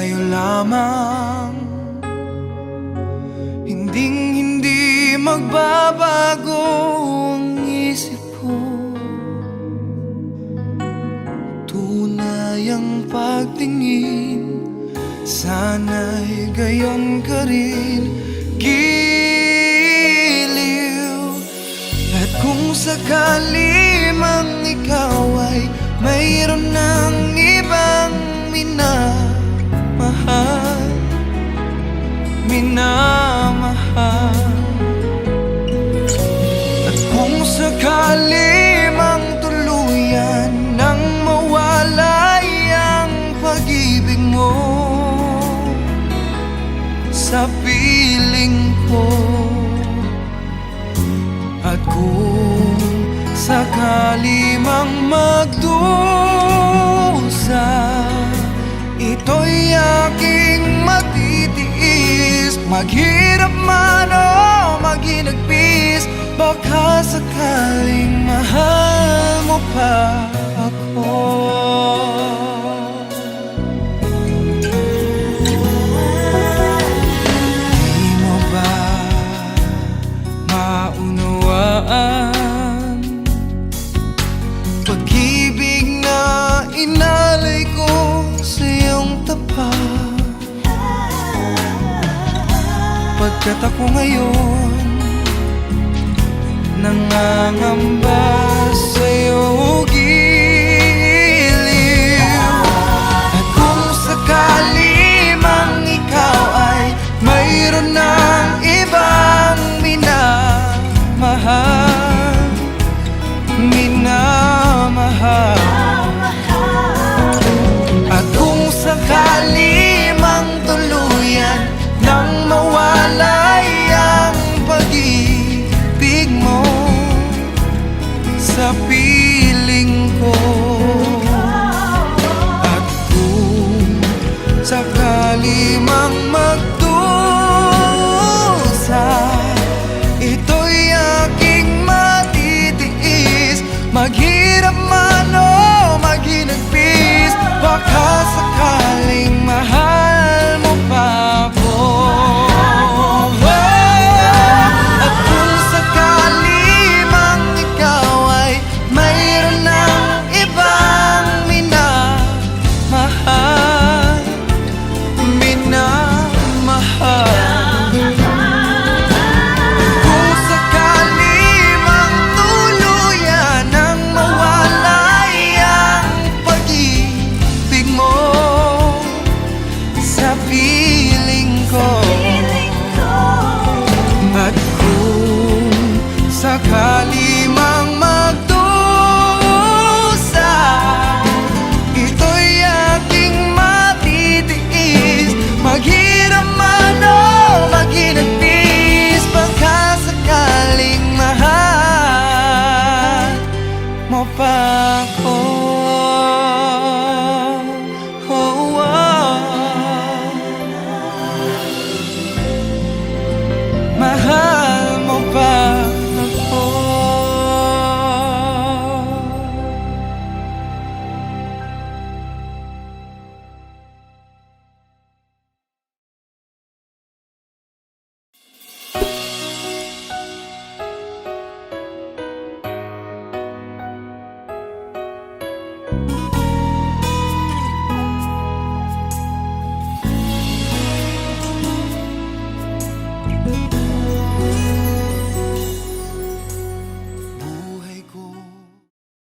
sa'yo lamang. Hindi magbabago ang isip ko. Tunay ang pagtingin, sana'y gayon ka rin, giliw. At kung sakali mang ikaw ay mayroon ng ibang minamahal, at kung sakali mang tuluyan nang mawalay ang pag-ibig mo sa piling ko, at kung sakali mang magdusa, ito'y aking matitiis. Maghirap man o maginagpis, baka sakaling mahal mo pa ako. Di mo ba maunawaan pag-ibig na inalay ko sa iyong tapat? Pagkat ako ngayon nangangamba sa'yo, giliw. At kung sakali mang ikaw ay mayroon ng ibang minamahal, at kung sakali mang tuluyan nang mawalay ang pag-ibig mo sa piling ko, at kung sakali mang magdusa, ito'y aking matitiis. Maghirap man o maginagpis, baka sakaling mahal mo pa ako. At kung sakali mang ikaw ay mayroon ng ibang minamahal, kung sakali mang tuluyan nang mawalay ang pag-ibig mo sa piling ko, at kung sakali